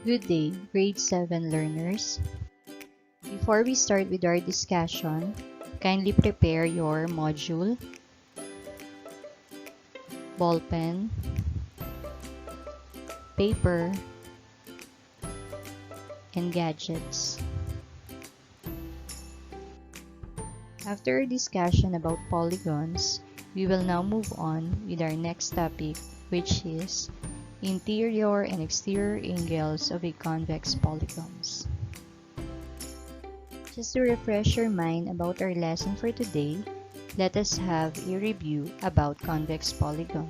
Good day, Grade 7 learners. Before we start with our discussion, kindly prepare your module, ballpen, paper, and gadgets. After our discussion about polygons, we will now move on with our next topic, which is interior and exterior angles of a convex polygons. Just to refresh your mind about our lesson for today, let us have a review about convex polygon.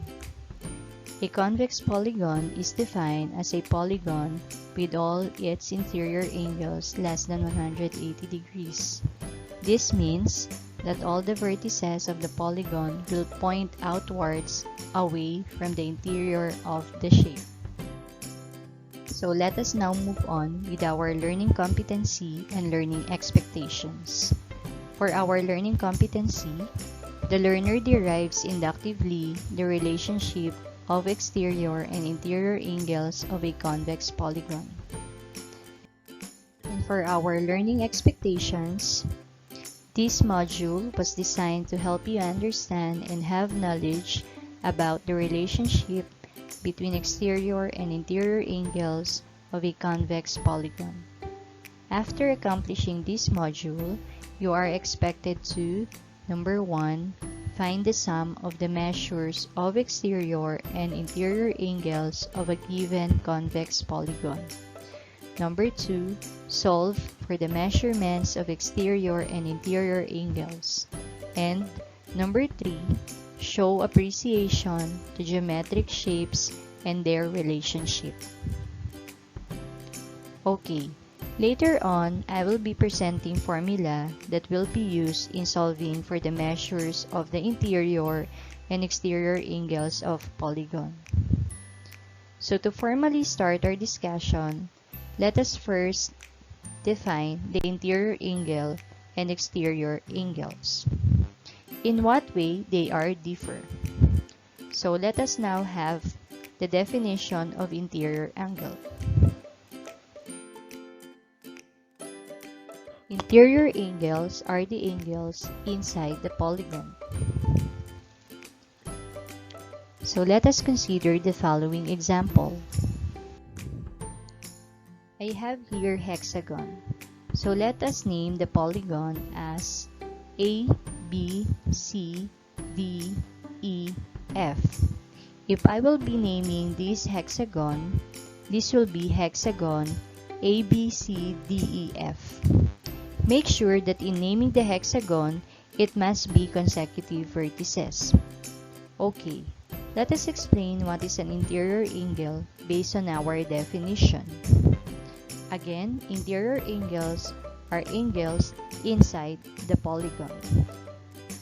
A convex polygon is defined as a polygon with all its interior angles less than 180 degrees. This means that all the vertices of the polygon will point outwards away from the interior of the shape. So let us now move on with our learning competency and learning expectations. For our learning competency, the learner derives inductively the relationship of exterior and interior angles of a convex polygon. And for our learning expectations, this module was designed to help you understand and have knowledge about the relationship between exterior and interior angles of a convex polygon. After accomplishing this module, you are expected to, number 1, find the sum of the measures of exterior and interior angles of a given convex polygon. Number 2, solve for the measurements of exterior and interior angles. And number 3, show appreciation to geometric shapes and their relationship. Okay, later on, I will be presenting formula that will be used in solving for the measures of the interior and exterior angles of polygon. So to formally start our discussion, let us first define the interior angle and exterior angles. In what way they are differ. So let us now have the definition of interior angle. Interior angles are the angles inside the polygon. So let us consider the following example. I have here hexagon. So let us name the polygon as A, B, C, D, E, F. If I will be naming this hexagon, this will be hexagon A, B, C, D, E, F. Make sure that in naming the hexagon, it must be consecutive vertices. Okay, let us explain what is an interior angle based on our definition. Again, interior angles are angles inside the polygon.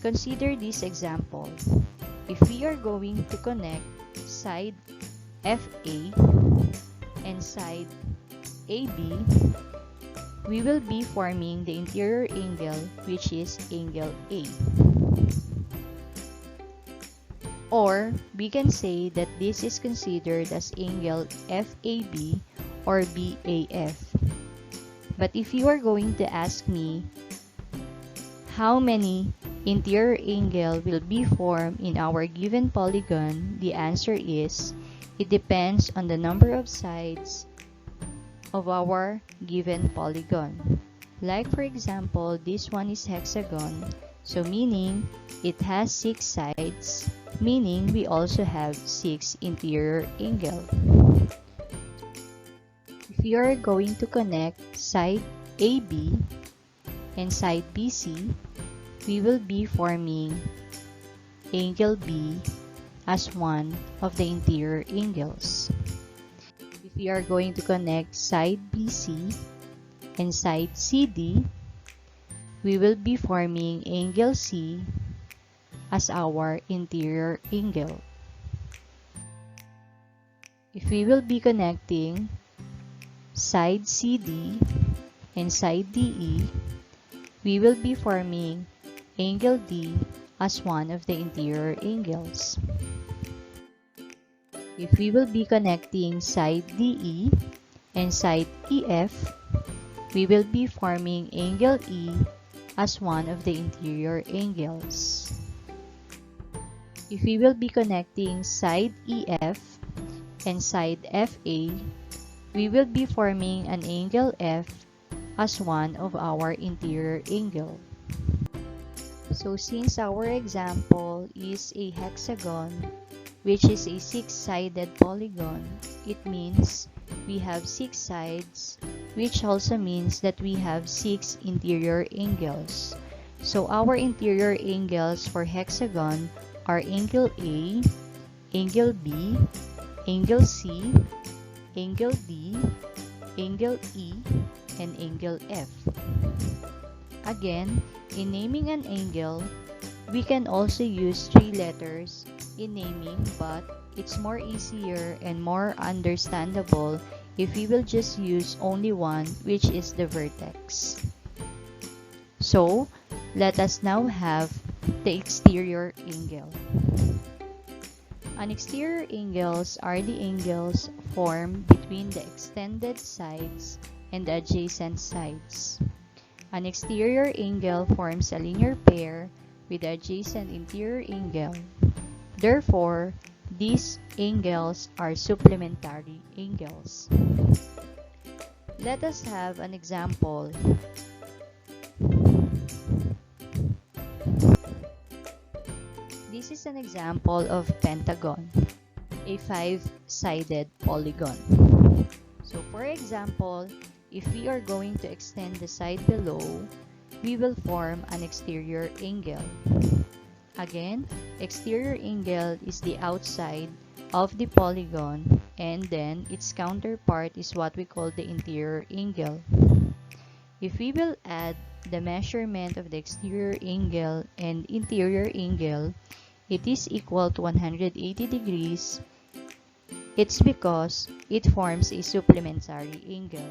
Consider this example. If we are going to connect side FA and side AB, we will be forming the interior angle, which is angle A. Or we can say that this is considered as angle FAB or BAF. But if you are going to ask me how many interior angle will be formed in our given polygon, the answer is it depends on the number of sides of our given polygon. Like for example, this one is hexagon, so meaning it has 6 sides, meaning we also have 6 interior angle. If you are going to connect side AB and side BC, we will be forming angle B as one of the interior angles. If we are going to connect side BC and side CD, we will be forming angle C as our interior angle. If we will be connecting side CD and side DE, we will be forming angle D as one of the interior angles. If we will be connecting side DE and side EF, we will be forming angle E as one of the interior angles. If we will be connecting side EF and side FA, we will be forming an angle F as one of our interior angle. So since our example is a hexagon, which is a 6-sided polygon, it means we have 6 sides, which also means that we have 6 interior angles. So our interior angles for hexagon are angle A, angle B, angle C, angle D, angle E, and angle F. Again, in naming an angle, we can also use 3 letters in naming, but it's more easier and more understandable if we will just use only one, which is the vertex. So, let us now have the exterior angle. An exterior angles are the angles formed between the extended sides and the adjacent sides. An exterior angle forms a linear pair with the adjacent interior angle. Therefore, these angles are supplementary angles. Let us have an example. This is an example of pentagon, a 5-sided polygon. So for example, if we are going to extend the side below, we will form an exterior angle. Again, exterior angle is the outside of the polygon, and then its counterpart is what we call the interior angle. If we will add the measurement of the exterior angle and interior angle, it is equal to 180 degrees. It's because it forms a supplementary angle.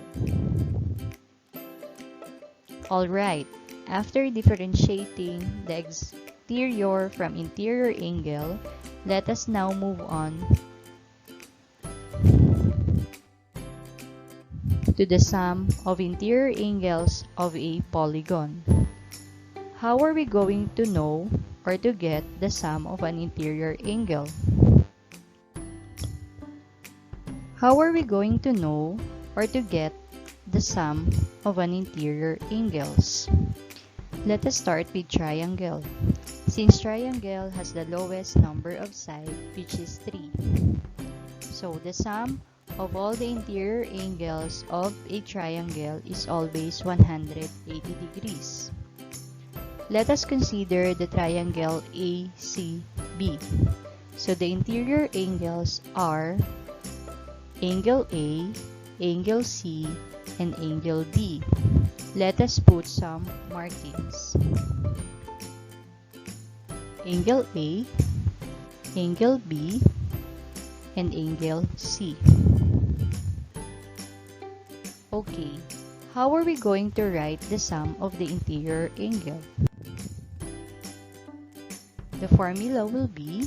Alright, after differentiating the exterior from interior angle, let us now move on to the sum of interior angles of a polygon. How are we going to know or to get the sum of an interior angle? How are we going to know or to get the sum of an interior angles? Let us start with triangle. Since triangle has the lowest number of sides, which is 3. So the sum of all the interior angles of a triangle is always 180 degrees. Let us consider the triangle ACB. So the interior angles are angle A, angle C, and angle D. Let us put some markings. Angle A, angle B, and angle C. Okay, how are we going to write the sum of the interior angle? The formula will be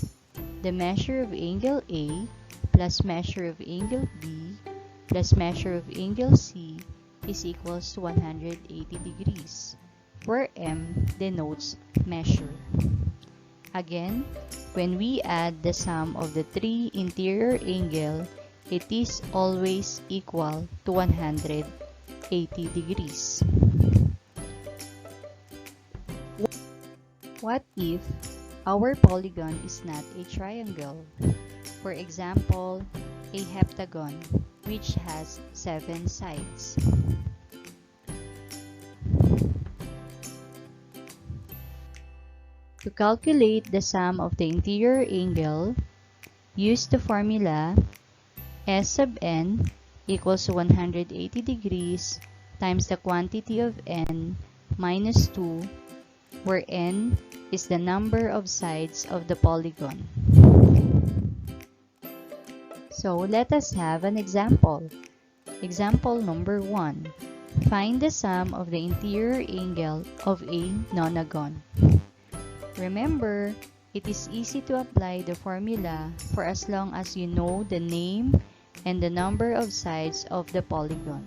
the measure of angle A plus measure of angle B plus measure of angle C is equals to 180 degrees, where M denotes measure. Again, when we add the sum of the 3 interior angles, it is always equal to 180 degrees. What if our polygon is not a triangle? For example, a heptagon, which has 7 sides. To calculate the sum of the interior angle, use the formula S sub n equals to 180 degrees times the quantity of n minus 2, where n is the number of sides of the polygon. So let us have an example. Example number 1. Find the sum of the interior angle of a nonagon. Remember, it is easy to apply the formula for as long as you know the name and the number of sides of the polygon.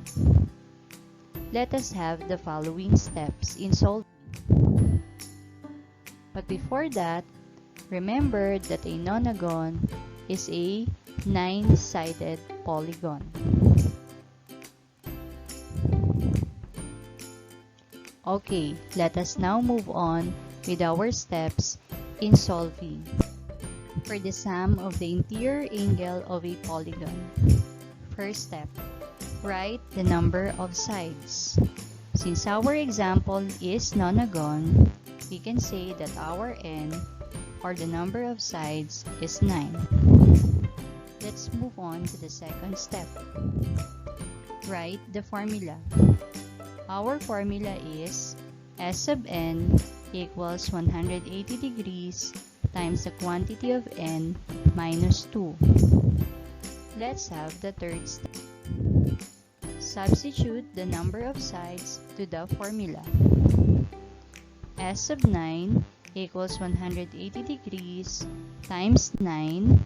Let us have the following steps in solving. But before that, remember that a nonagon is a 9-sided polygon. Okay, let us now move on with our steps in solving for the sum of the interior angle of a polygon. First step, write the number of sides. Since our example is nonagon, we can say that our n, or the number of sides, is 9. Let's move on to the second step. Write the formula. Our formula is S sub n equals 180 degrees times the quantity of n minus 2. Let's have the third step. Substitute the number of sides to the formula. S sub 9 equals 180 degrees times 9,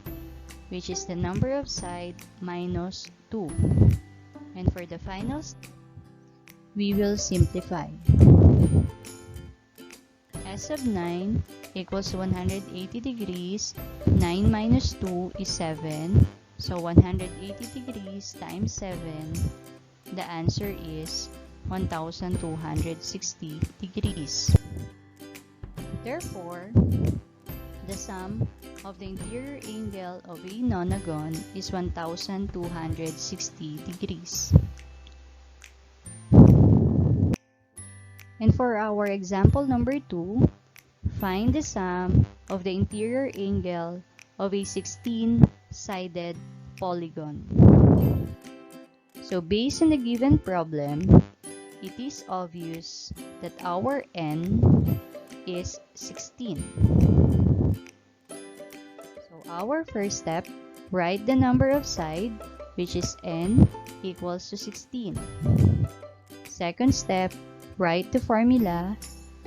which is the number of side minus 2. And for the final step, we will simplify. S sub 9 equals 180 degrees, 9 minus 2 is 7, so 180 degrees times 7, the answer is 1260 degrees. Therefore, the sum of the interior angle of a nonagon is 1260 degrees. And for our example number 2, find the sum of the interior angle of a 16-sided polygon. So based on the given problem, it is obvious that our n is 16. So our first step, write the number of sides, which is n equals to 16. Second step, write the formula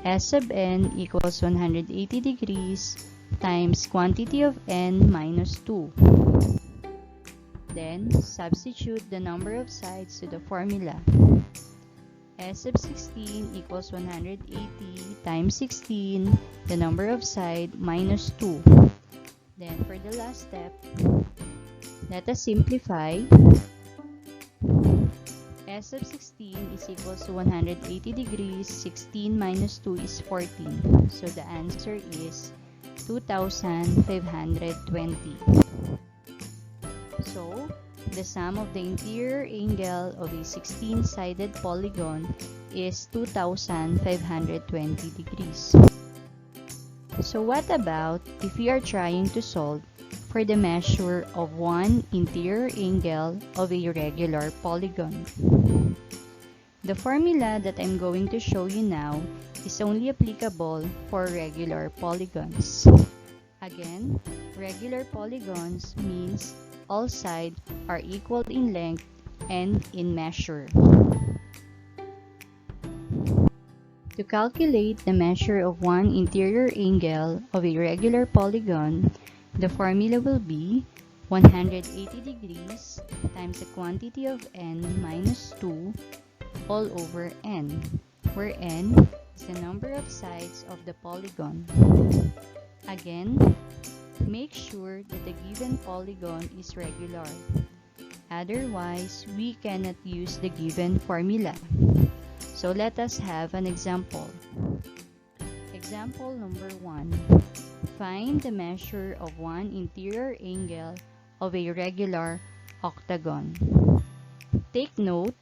S sub n equals 180 degrees times quantity of n minus 2. Then, substitute the number of sides to the formula. S sub 16 equals 180 times 16, the number of side minus 2. Then, for the last step, let us simplify. S sub 16 is equals to 180 degrees, 16 minus 2 is 14. So the answer is 2520. So, the sum of the interior angle of a 16-sided polygon is 2520 degrees. So what about if we are trying to solve for the measure of one interior angle of a regular polygon? The formula that I'm going to show you now is only applicable for regular polygons. Again, regular polygons means all sides are equal in length and in measure. To calculate the measure of one interior angle of a regular polygon, the formula will be 180 degrees times the quantity of n minus 2 all over n, where n is the number of sides of the polygon. Again, make sure that the given polygon is regular. Otherwise, we cannot use the given formula. So let us have an example. Example number 1. Find the measure of one interior angle of a regular octagon. Take note,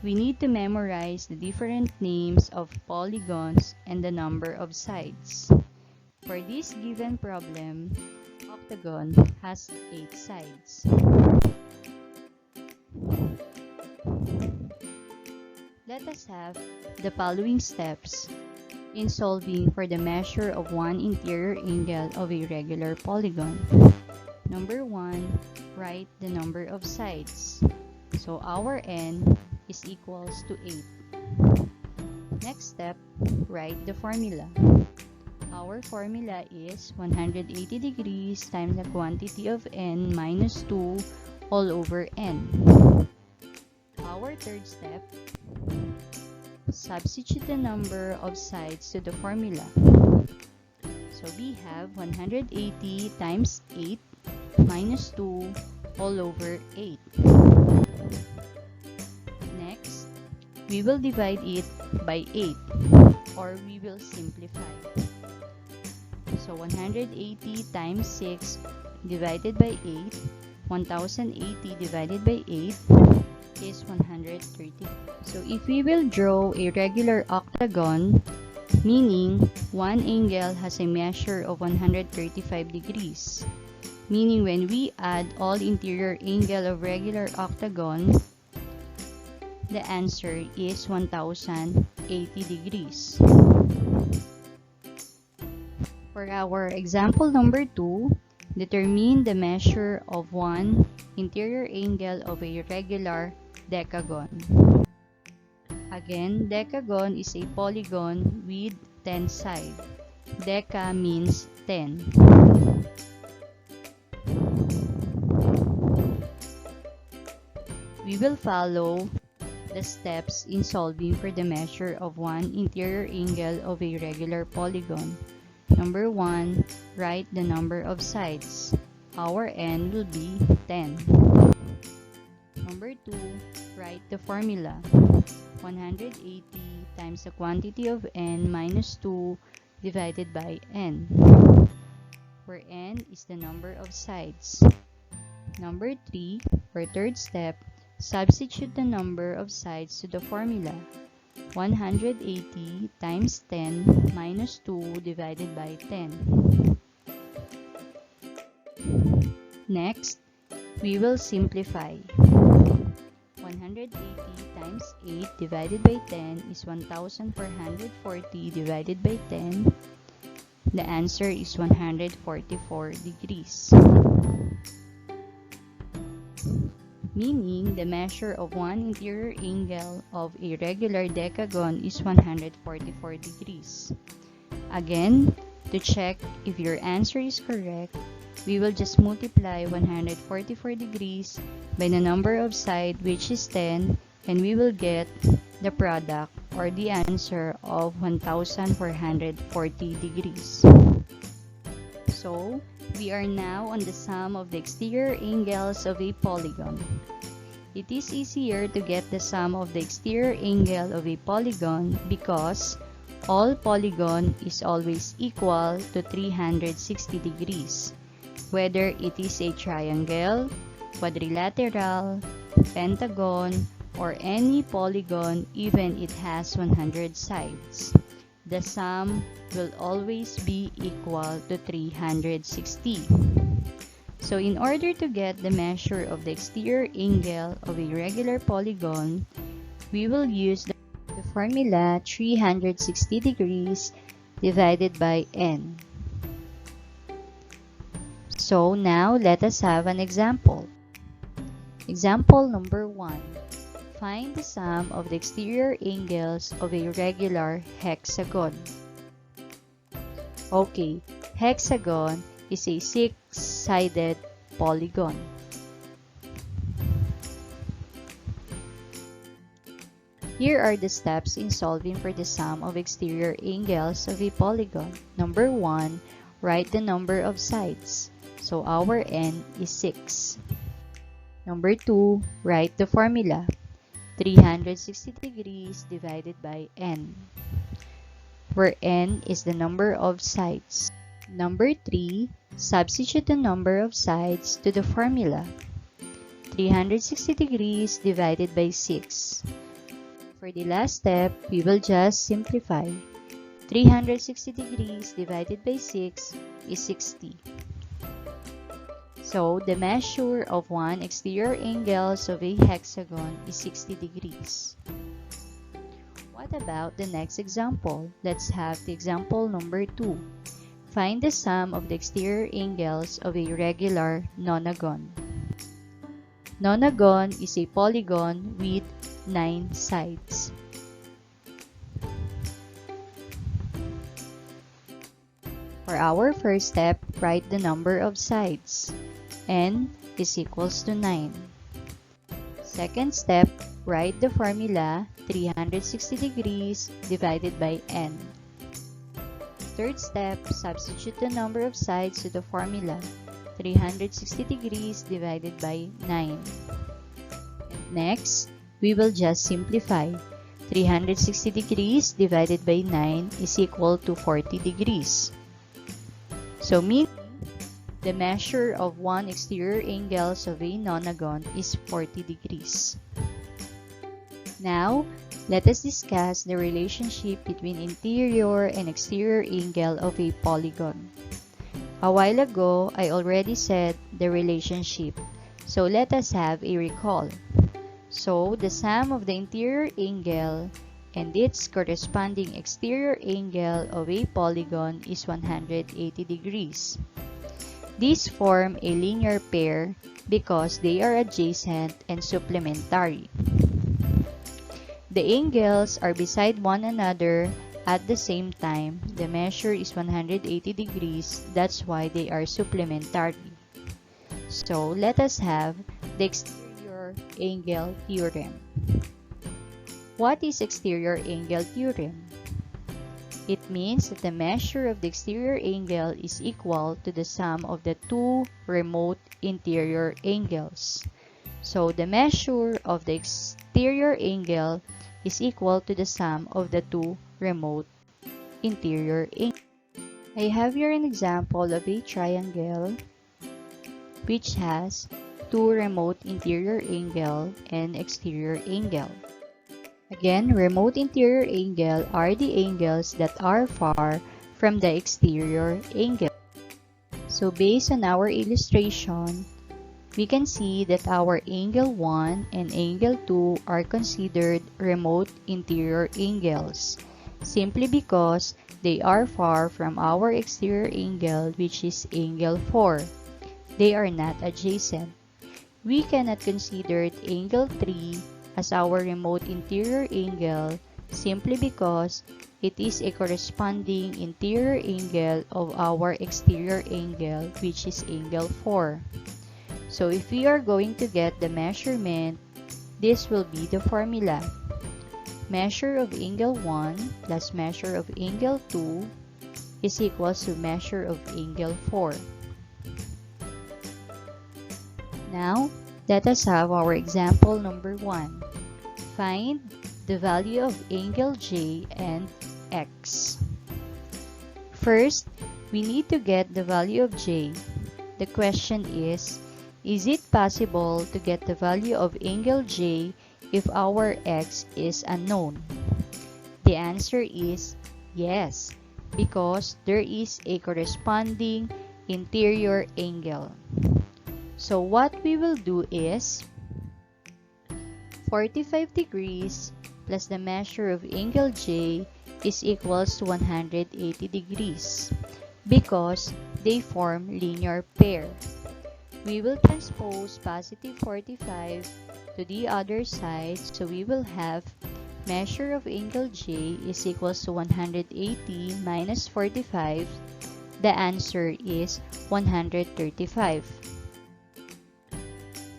we need to memorize the different names of polygons and the number of sides. For this given problem, octagon has 8 sides. Let us have the following steps in solving for the measure of one interior angle of a regular polygon. Number 1, write the number of sides. So our n is equals to 8. Next step, write the formula. Our formula is 180 degrees times the quantity of n minus 2 all over n. Our third step, substitute the number of sides to the formula. So we have 180 times 8 minus 2 all over 8. Next, we will divide it by 8, or we will simplify. So 180 times 6 divided by 8, 1080 divided by 8 is 130. So if we will draw a regular octagon, meaning one angle has a measure of 135 degrees, meaning when we add all interior angle of regular octagon, the answer is 1080 degrees. For our example number 2, determine the measure of one interior angle of a regular decagon. Again, decagon is a polygon with 10 sides. Deca means 10. We will follow the steps in solving for the measure of one interior angle of a regular polygon. Number 1, write the number of sides. Our n will be 10. Number 2, write the formula. 180 times the quantity of n minus 2 divided by n, where n is the number of sides. Number 3, or third step, substitute the number of sides to the formula. 180 times 10 minus 2 divided by 10. Next, we will simplify. 180 times 8 divided by 10 is 1440 divided by 10. The answer is 144 degrees. Meaning, the measure of one interior angle of a regular decagon is 144 degrees. Again, to check if your answer is correct, we will just multiply 144 degrees by the number of sides, which is 10, and we will get the product or the answer of 1440 degrees. So, we are now on the sum of the exterior angles of a polygon. It is easier to get the sum of the exterior angle of a polygon because all polygon is always equal to 360 degrees, whether it is a triangle, quadrilateral, pentagon, or any polygon even it has 100 sides. The sum will always be equal to 360. So in order to get the measure of the exterior angle of a regular polygon, we will use the formula 360 degrees divided by n. So now let us have an example. Example number 1. Find the sum of the exterior angles of a regular hexagon. Okay, hexagon is a 6-sided polygon. Here are the steps in solving for the sum of exterior angles of a polygon. Number 1, write the number of sides. So our n is 6. Number 2, write the formula. 360 degrees divided by n, where n is the number of sides. Number 3, substitute the number of sides to the formula. 360 degrees divided by 6. For the last step, we will just simplify. 360 degrees divided by 6 is 60. So, the measure of one exterior angles of a hexagon is 60 degrees. What about the next example? Let's have the example number 2. Find the sum of the exterior angles of a regular nonagon. Nonagon is a polygon with 9 sides. For our first step, write the number of sides. N is equals to 9. Second step, write the formula 360 degrees divided by n. Third step, substitute the number of sides to the formula 360 degrees divided by 9. Next, we will just simplify. 360 degrees divided by 9 is equal to 40 degrees. So meaning, the measure of one exterior angles of a nonagon is 40 degrees. Now, let us discuss the relationship between interior and exterior angle of a polygon. A while ago, I already said the relationship, so let us have a recall. So, the sum of the interior angle and its corresponding exterior angle of a polygon is 180 degrees. These form a linear pair because they are adjacent and supplementary. The angles are beside one another at the same time. The measure is 180 degrees, that's why they are supplementary. So, let us have the exterior angle theorem. What is exterior angle theorem? It means that the measure of the exterior angle is equal to the sum of the two remote interior angles. So, the measure of the exterior angle is equal to the sum of the two remote interior angles. I have here an example of a triangle which has two remote interior angle and exterior angle. Again, remote interior angle are the angles that are far from the exterior angle. So based on our illustration, we can see that our angle 1 and angle 2 are considered remote interior angles, simply because they are far from our exterior angle, which is angle 4. They are not adjacent. We cannot consider angle 3 as our remote interior angle simply because it is a corresponding interior angle of our exterior angle, which is angle 4. So if we are going to get the measurement, this will be the formula. Measure of angle 1 plus measure of angle 2 is equals to measure of angle 4. Now, let us have our example number 1. Find the value of angle J and X. First, we need to get the value of J. The question is it possible to get the value of angle J if our X is unknown? The answer is yes, because there is a corresponding interior angle. So what we will do is 45 degrees plus the measure of angle J is equals to 180 degrees because they form linear pair. We will transpose positive 45 to the other side, so we will have measure of angle J is equals to 180 minus 45. The answer is 135.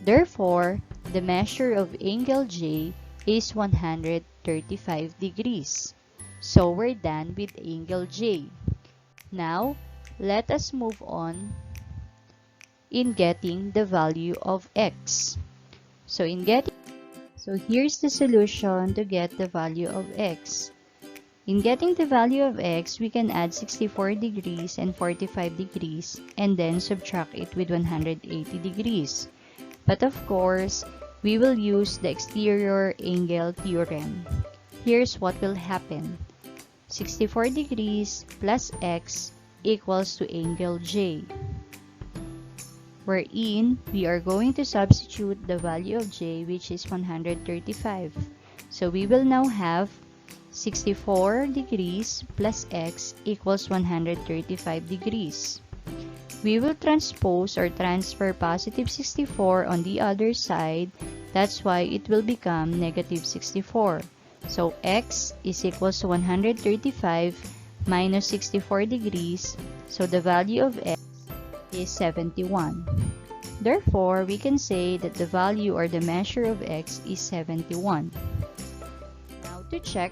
Therefore, the measure of angle J is 135 degrees. So we're done with angle J. Now, let us move on in getting the value of X. So here's the solution to get the value of X. In getting the value of X, we can add 64 degrees and 45 degrees and then subtract it with 180 degrees. But of course, we will use the exterior angle theorem. Here's what will happen. 64 degrees plus X equals to angle J, wherein we are going to substitute the value of J, which is 135. So we will now have 64 degrees plus X equals 135 degrees. We will transpose or transfer positive 64 on the other side. That's why it will become negative 64. So X is equals to 135 minus 64 degrees. So the value of X is 71. Therefore, we can say that the value or the measure of x is 71. Now to check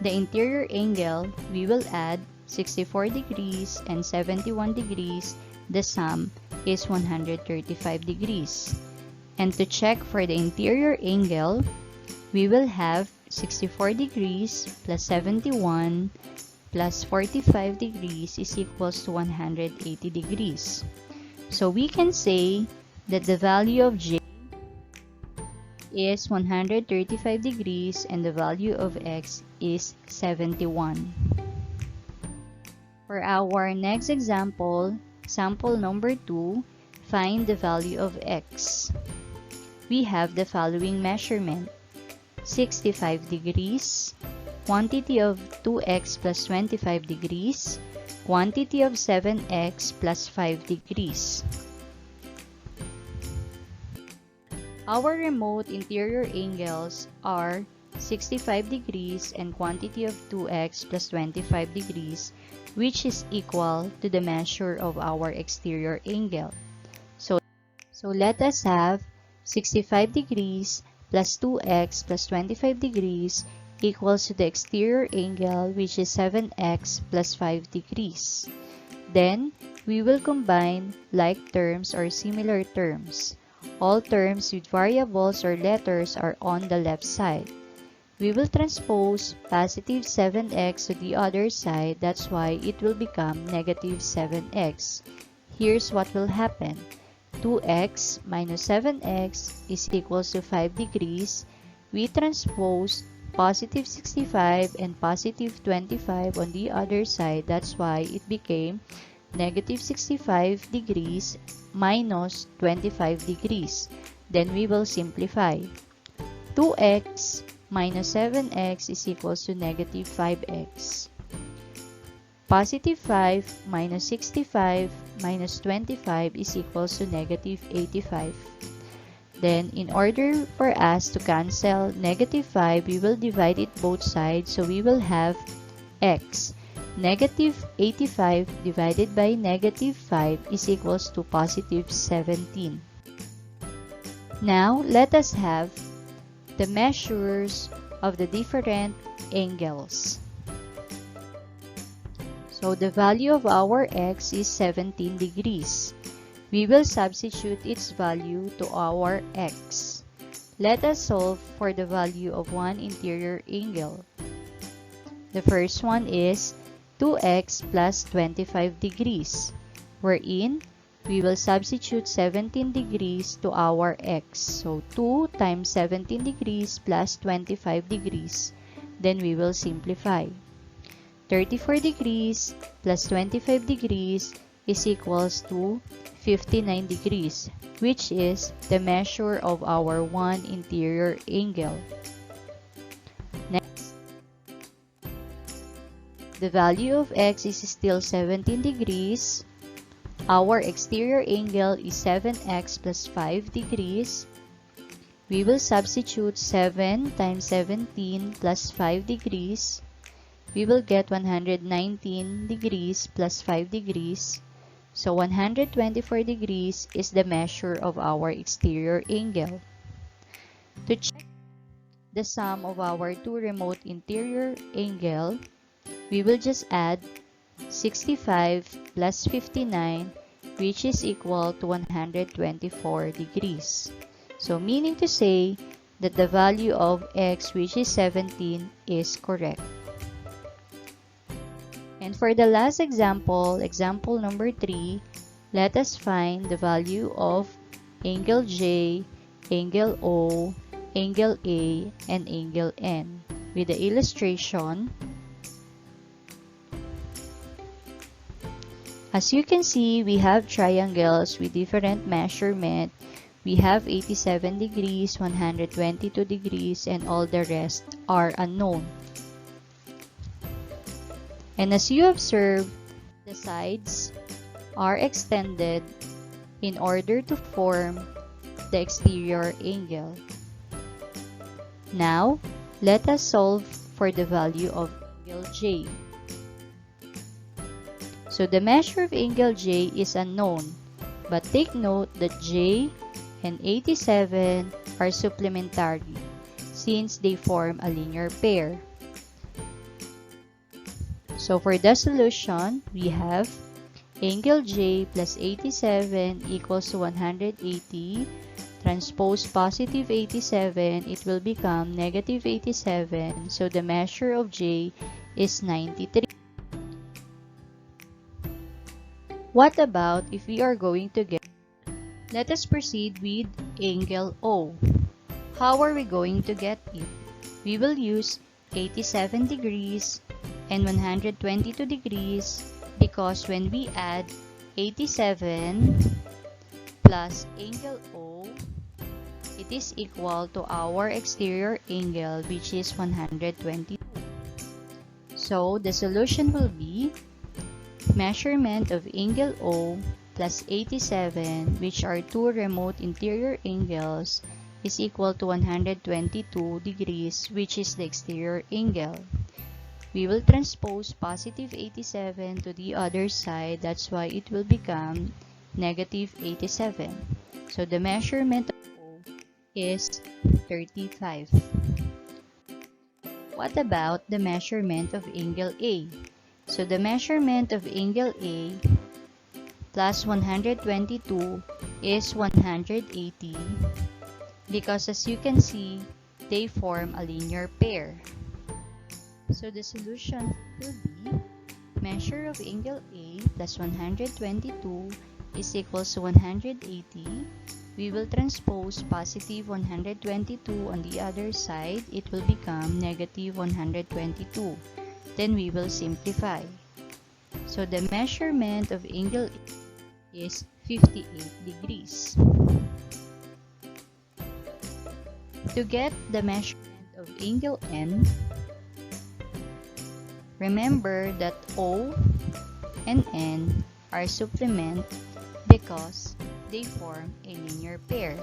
the interior angle, we will add 64 degrees and 71 degrees. The sum is 135 degrees. And to check for the interior angle, we will have 64 degrees plus 71 plus 45 degrees is equals to 180 degrees. So we can say that the value of J is 135 degrees and the value of X is 71. For our next example, example number 2, find the value of X. We have the following measurement: 65 degrees, quantity of 2x plus 25 degrees, quantity of 7x plus 5 degrees. Our remote interior angles are 65 degrees and quantity of 2x plus 25 degrees, which is equal to the measure of our exterior angle. So let us have 65 degrees plus 2x plus 25 degrees equals to the exterior angle, which is 7x plus 5 degrees. Then, we will combine like terms or similar terms. All terms with variables or letters are on the left side. We will transpose positive 7x to the other side. That's why it will become negative 7x. Here's what will happen. 2x minus 7x is equals to 5 degrees. We transpose positive 65 and positive 25 on the other side. That's why it became negative 65 degrees minus 25 degrees. Then we will simplify. 2x minus 7x is equals to negative 5x. Positive 5 minus 65 minus 25 is equals to negative 85. Then, in order for us to cancel negative 5, we will divide it both sides. So, we will have x. Negative 85 divided by negative 5 is equals to positive 17. Now, let us have the measures of the different angles. So, the value of our x is 17 degrees. We will substitute its value to our x. Let us solve for the value of one interior angle. The first one is 2x plus 25 degrees, wherein we will substitute 17 degrees to our x. So, 2 times 17 degrees plus 25 degrees. Then we will simplify. 34 degrees plus 25 degrees is equals to 59 degrees, which is the measure of our one interior angle. Next, the value of x is still 17 degrees. Our exterior angle is 7x plus 5 degrees. We will substitute 7 times 17 plus 5 degrees. We will get 119 degrees plus 5 degrees. So 124 degrees is the measure of our exterior angle. To check the sum of our two remote interior angle, we will just add 65 plus 59, which is equal to 124 degrees. So meaning to say that the value of x, which is 17, is correct. And for the last example, example number 3, let us find the value of angle J, angle O, angle A, and angle N. With the illustration, as you can see, we have triangles with different measurement. We have 87 degrees, 122 degrees, and all the rest are unknown. And as you observe, the sides are extended in order to form the exterior angle. Now, let us solve for the value of angle J. So the measure of angle J is unknown. But take note that J and 87 are supplementary since they form a linear pair. So for the solution, we have angle J plus 87 equals to 180. Transpose positive 87, it will become negative 87. So the measure of J is 93. What about if we are going to get? Let us proceed with angle O. How are we going to get it? We will use 87 degrees and 122 degrees because when we add 87 plus angle O, it is equal to our exterior angle, which is 122. So the solution will be measurement of angle O plus 87, which are two remote interior angles, is equal to 122 degrees, which is the exterior angle. We will transpose positive 87 to the other side, that's why it will become negative 87. So the measurement of O is 35. What about the measurement of angle A? So the measurement of angle A plus 122 is 180 because as you can see, they form a linear pair. So the solution will be measure of angle A plus 122 is equals to 180. We will transpose positive 122 on the other side. It will become negative 122. Then we will simplify. So the measurement of angle A is 58 degrees. To get the measurement of angle N, remember that O and N are supplement because they form a linear pair,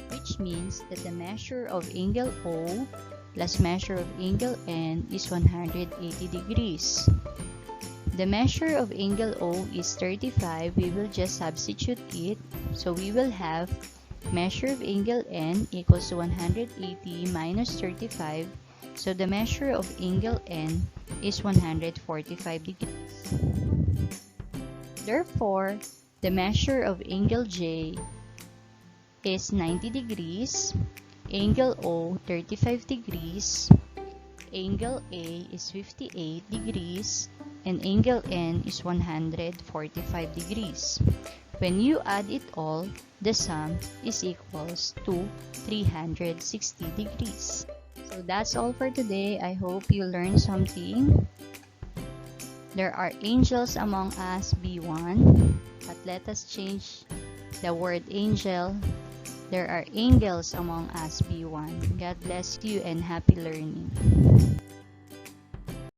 which means that the measure of angle O plus measure of angle N is 180 degrees. The measure of angle O is 35. We will just substitute it. So we will have measure of angle N equals to 180 minus 35. So the measure of angle N is 145 degrees. Therefore, the measure of angle J is 90 degrees, angle O 35 degrees, angle A is 58 degrees, and angle N is 145 degrees. When you add it all, the sum is equals to 360 degrees. So that's all for today. I hope you learned something. There are angels among us, B1, but let us change the word angel. There are angels among us, B1. God bless you and happy learning.